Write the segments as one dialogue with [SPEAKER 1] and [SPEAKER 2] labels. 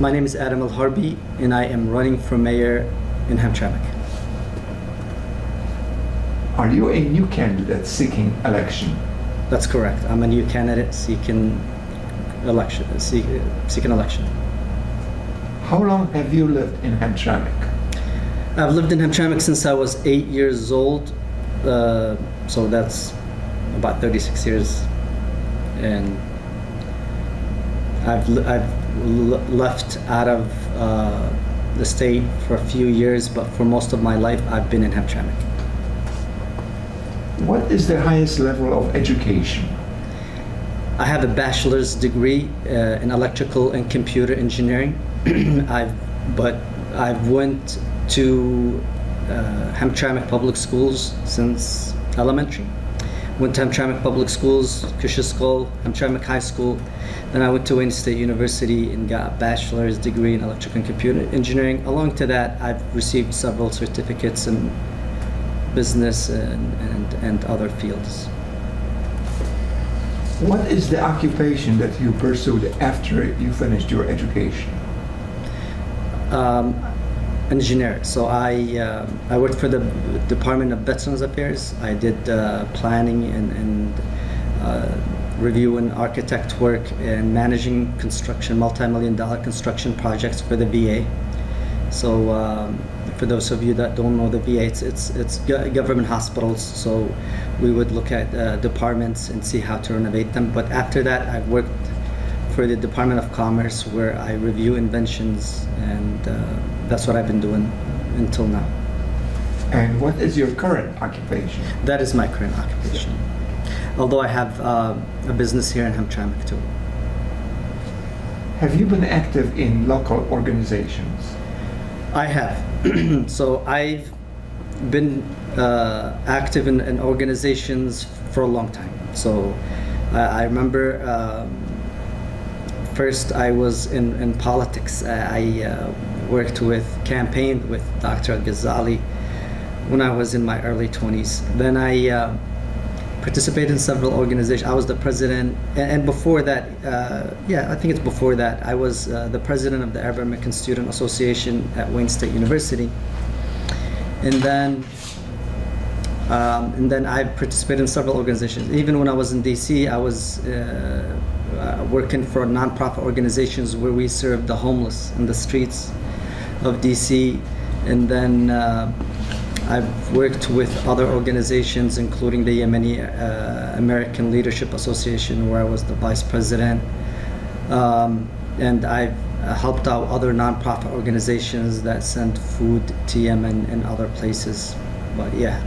[SPEAKER 1] My name is Adam Alharbi, and I am running for mayor in Hamtramck.
[SPEAKER 2] Are you a new candidate seeking election?
[SPEAKER 1] That's correct. I'm a new candidate seeking election.
[SPEAKER 2] How long have you lived in Hamtramck?
[SPEAKER 1] I've lived in Hamtramck since I was 8 years old, so that's about 36 years, and I've left out of the state for a few years, but for most of my life I've been in Hamtramck.
[SPEAKER 2] What is the highest level of education?
[SPEAKER 1] I have a bachelor's degree in electrical and computer engineering. I've went to Hamtramck Public Schools since elementary. Went to Hamtramck Public Schools, KIRCHNER, Hamtramck High School. Then I went to Wayne State University and got a bachelor's degree in electrical and computer engineering. Along to that, I've received several certificates in business and other fields.
[SPEAKER 2] What is the occupation that you pursued after you finished your education?
[SPEAKER 1] Engineer. So I worked for the Department of Veterans Affairs. I did planning and reviewing architect work and managing construction, multi-million-dollar construction projects for the VA. So for those of you that don't know the VA, it's government hospitals. So we would look at departments and see how to renovate them. But after that, I worked for the Department of Commerce, where I review inventions, and that's what I've been doing until now.
[SPEAKER 2] And what is your current occupation?
[SPEAKER 1] That is my current occupation. Although I have a business here in Hamtramck too.
[SPEAKER 2] Have you been active in local organizations?
[SPEAKER 1] I have. So I've been active in organizations for a long time. So I remember first I was in politics. I worked campaigned with Dr. Al-Ghazali when I was in my early 20s. Then I participated in several organizations. I was the president, and before that, I think it's before that, I was the president of the Arab American Student Association at Wayne State University. And then I participated in several organizations. Even when I was in DC, I was working for nonprofit organizations where we served the homeless in the streets of DC. And then I've worked with other organizations, including the Yemeni American Leadership Association, where I was the vice president. And I've helped out other nonprofit organizations that send food to Yemen and other places. But yeah,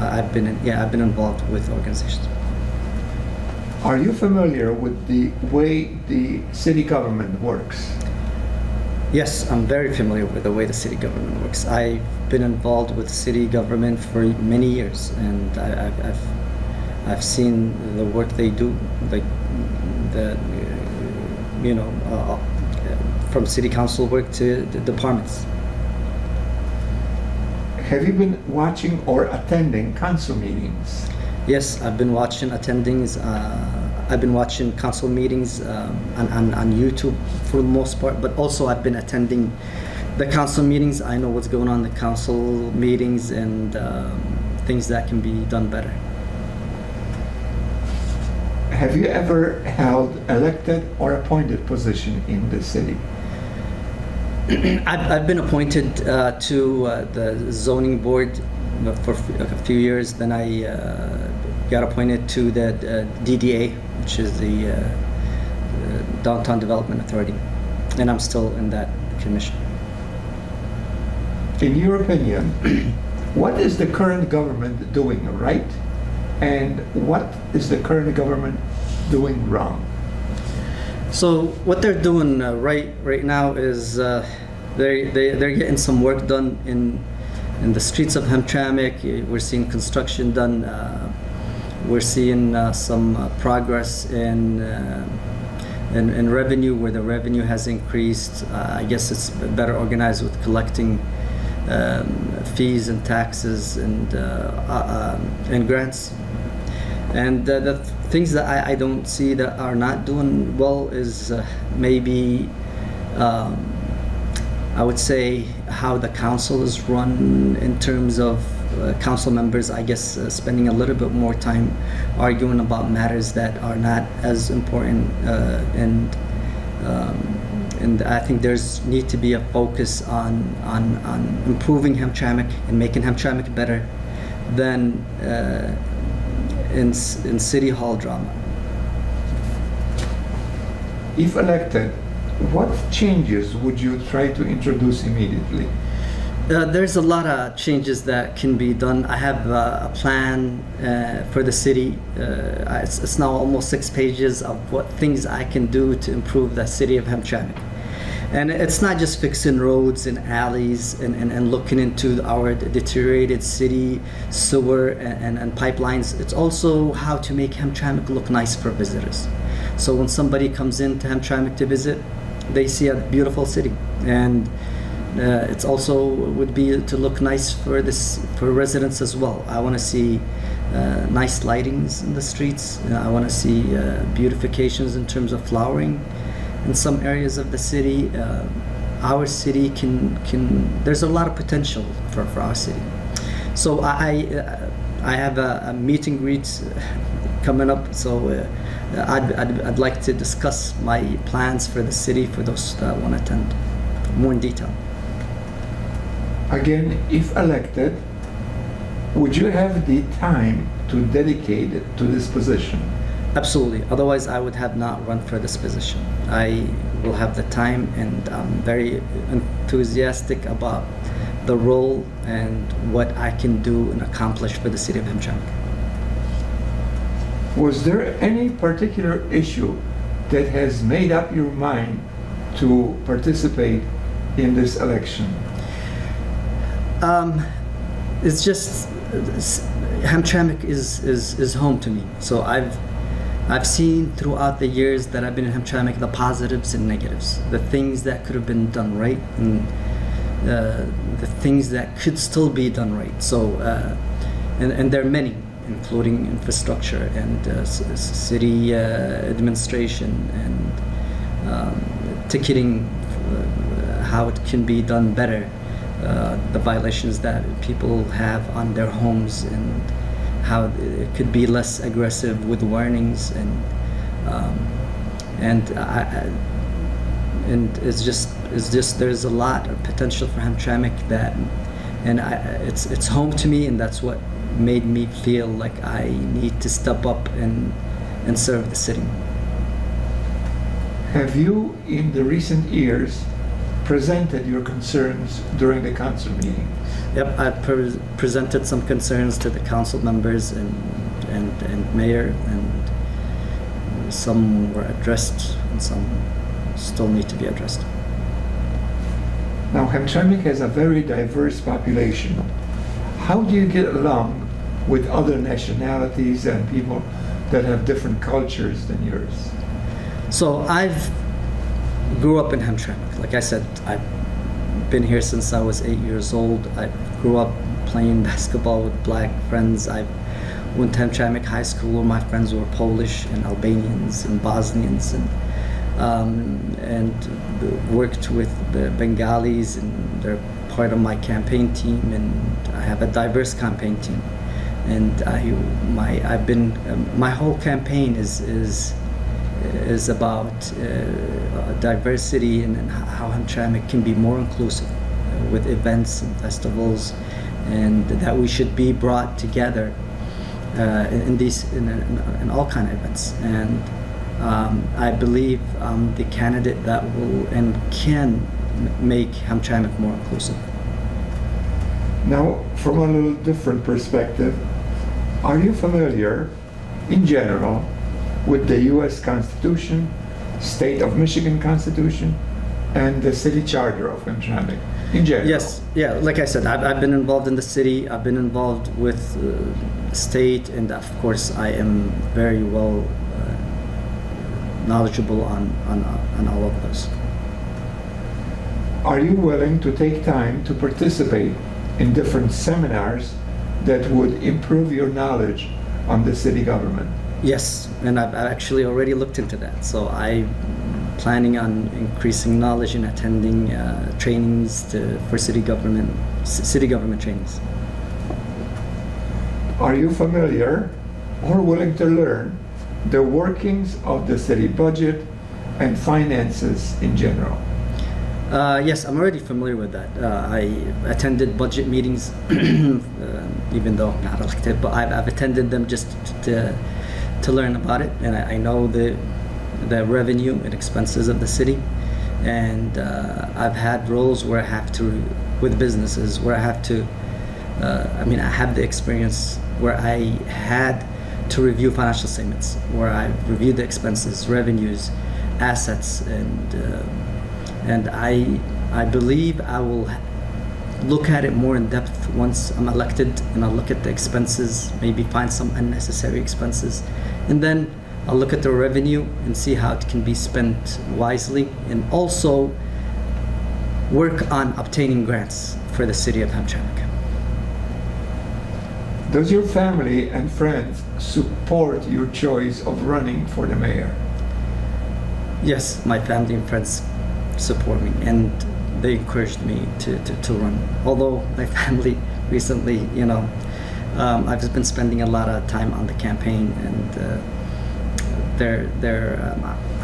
[SPEAKER 1] I've been involved with organizations.
[SPEAKER 2] Are you familiar with the way the city government works?
[SPEAKER 1] Yes, I'm very familiar with the way the city government works. I've been involved with city government for many years, and I've seen the work they do, like from city council work to the departments.
[SPEAKER 2] Have you been watching or attending council meetings?
[SPEAKER 1] Yes, I've been watching council meetings on YouTube for the most part, but also I've been attending the council meetings. I know what's going on in the council meetings and things that can be done better.
[SPEAKER 2] Have you ever held elected or appointed position in the city?
[SPEAKER 1] I've been appointed to the zoning board for a few years. Then I got appointed to the DDA, which is the Downtown Development Authority, and I'm still in that commission.
[SPEAKER 2] In your opinion, what is the current government doing right, and what is the current government doing wrong?
[SPEAKER 1] So what they're doing right now is they're getting some work done in the streets of Hamtramck. We're seeing construction done. We're seeing some progress in revenue, where the revenue has increased. I guess it's better organized with collecting fees and taxes and grants. And the things that I don't see that are not doing well is maybe I would say how the council is run in terms of council members, I guess, spending a little bit more time arguing about matters that are not as important, and I think there's need to be a focus on improving Hamtramck and making Hamtramck better than in city hall drama.
[SPEAKER 2] If elected, what changes would you try to introduce immediately?
[SPEAKER 1] There's a lot of changes that can be done. I have a plan for the city. It's now almost 6 pages of what things I can do to improve the city of Hamtramck. And it's not just fixing roads and alleys and looking into our deteriorated city sewer and pipelines. It's also how to make Hamtramck look nice for visitors. So when somebody comes into Hamtramck to visit, they see a beautiful city. And it's also would be to look nice for residents as well. I want to see nice lightings in the streets. I want to see beautifications in terms of flowering in some areas of the city. Our city can there's a lot of potential for our city. So I have a meet and greet coming up. So I'd like to discuss my plans for the city for those that want to attend more in detail.
[SPEAKER 2] Again, if elected, would you have the time to dedicate it to this position?
[SPEAKER 1] Absolutely. Otherwise, I would have not run for this position. I will have the time, and I'm very enthusiastic about the role and what I can do and accomplish for the city of Hamtramck.
[SPEAKER 2] Was there any particular issue that has made up your mind to participate in this election?
[SPEAKER 1] It's just Hamtramck is home to me. So I've seen throughout the years that I've been in Hamtramck the positives and negatives, the things that could have been done right, and the things that could still be done right. So and there are many, including infrastructure and city administration and ticketing, how it can be done better. The violations that people have on their homes and how it could be less aggressive with warnings and it's just there's a lot of potential for Hamtramck that, and it's home to me, and that's what made me feel like I need to step up and serve the city.
[SPEAKER 2] Have you, in the recent years, presented your concerns during the council meeting?
[SPEAKER 1] Yep, I presented some concerns to the council members and mayor, and some were addressed and some still need to be addressed.
[SPEAKER 2] Now, Hamtramck has a very diverse population. How do you get along with other nationalities and people that have different cultures than yours?
[SPEAKER 1] So I've grew up in Hamtramck. Like I said, I've been here since I was 8 years old. I grew up playing basketball with black friends. I went to Hamtramck High School where my friends were Polish and Albanians and Bosnians, and worked with the Bengalis, and they're part of my campaign team, and I have a diverse campaign team. And my whole campaign is about diversity and how Hamtramck can be more inclusive with events and festivals, and that we should be brought together in all kind of events. And I believe I'm the candidate that will and can make Hamtramck more inclusive.
[SPEAKER 2] Now, from a little different perspective, are you familiar, in general, with the U.S. Constitution, State of Michigan Constitution, and the City Charter of Hamtramck, in general?
[SPEAKER 1] Yes, yeah. Like I said, I've been involved in the city. I've been involved with state, and of course, I am very well knowledgeable on all of those.
[SPEAKER 2] Are you willing to take time to participate in different seminars that would improve your knowledge on the city government?
[SPEAKER 1] Yes, and I've actually already looked into that. So I'm planning on increasing knowledge and attending trainings for city government trainings.
[SPEAKER 2] Are you familiar or willing to learn the workings of the city budget and finances in general?
[SPEAKER 1] Yes, I'm already familiar with that. I attended budget meetings, even though I'm not elected, but I've attended them just to learn about it, and I know the revenue and expenses of the city. And I've had roles where I have to, with businesses, where I have to, I have the experience where I had to review financial statements, where I reviewed the expenses, revenues, assets, and I believe I will look at it more in depth once I'm elected, and I'll look at the expenses, maybe find some unnecessary expenses, and then I'll look at the revenue and see how it can be spent wisely, and also work on obtaining grants for the city of Hamtramck.
[SPEAKER 2] Does your family and friends support your choice of running for the mayor?
[SPEAKER 1] Yes, my family and friends support me, and they encouraged me to run. Although my family recently, I've just been spending a lot of time on the campaign, and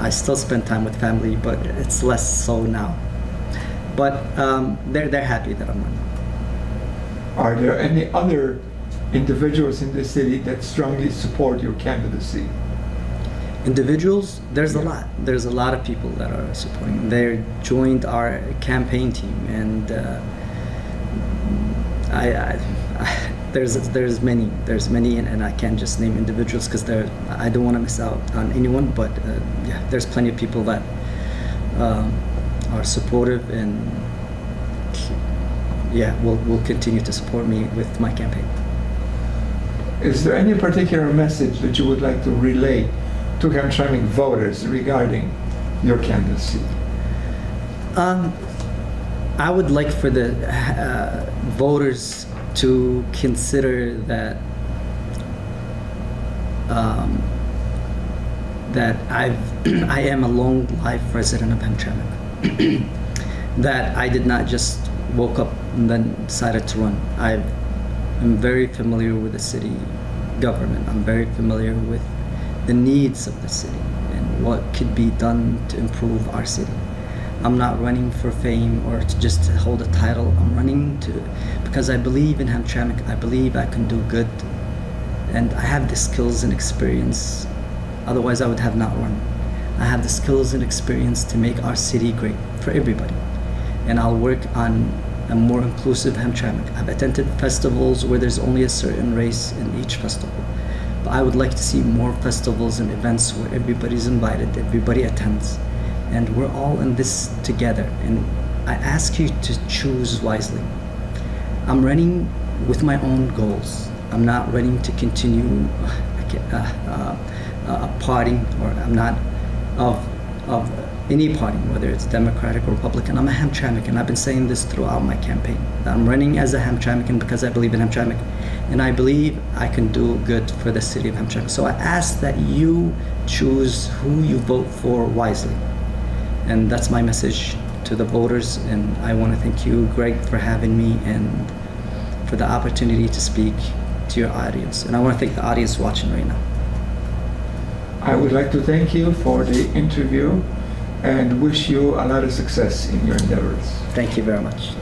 [SPEAKER 1] I still spend time with family, but it's less so now. But they're happy that I'm running.
[SPEAKER 2] Are there any other individuals in the city that strongly support your candidacy?
[SPEAKER 1] Individuals, there's
[SPEAKER 2] Yeah.
[SPEAKER 1] a lot. There's a lot of people that are supporting. They joined our campaign team, and there's many, and I can't just name individuals because I don't want to miss out on anyone. But yeah, there's plenty of people that are supportive, and yeah, will continue to support me with my campaign.
[SPEAKER 2] Is there any particular message that you would like to relay to Hamtramck voters regarding your candidacy?
[SPEAKER 1] I would like for the voters to consider that I am a long life resident of Hamtramck. That I did not just woke up and then decided to run. I'm very familiar with the city government. I'm very familiar with the needs of the city and what could be done to improve our city. I'm not running for fame or just to hold a title. I'm running because I believe in Hamtramck. I believe I can do good, and I have the skills and experience. Otherwise, I would have not run. I have the skills and experience to make our city great for everybody, and I'll work on a more inclusive Hamtramck. I've attended festivals where there's only a certain race in each festival. But I would like to see more festivals and events where everybody's invited, everybody attends, and we're all in this together. And I ask you to choose wisely. I'm running with my own goals. I'm not running to continue partying, or I'm not of any party, whether it's Democratic or Republican. I'm a Hamtramck, and I've been saying this throughout my campaign. I'm running as a Hamtramckan because I believe in Hamtramck, and I believe I can do good for the city of Hamtramck. So I ask that you choose who you vote for wisely. And that's my message to the voters, and I want to thank you, Greg, for having me and for the opportunity to speak to your audience. And I want to thank the audience watching right now.
[SPEAKER 2] I would like to thank you for the interview and wish you a lot of success in your endeavors.
[SPEAKER 1] Thank you very much.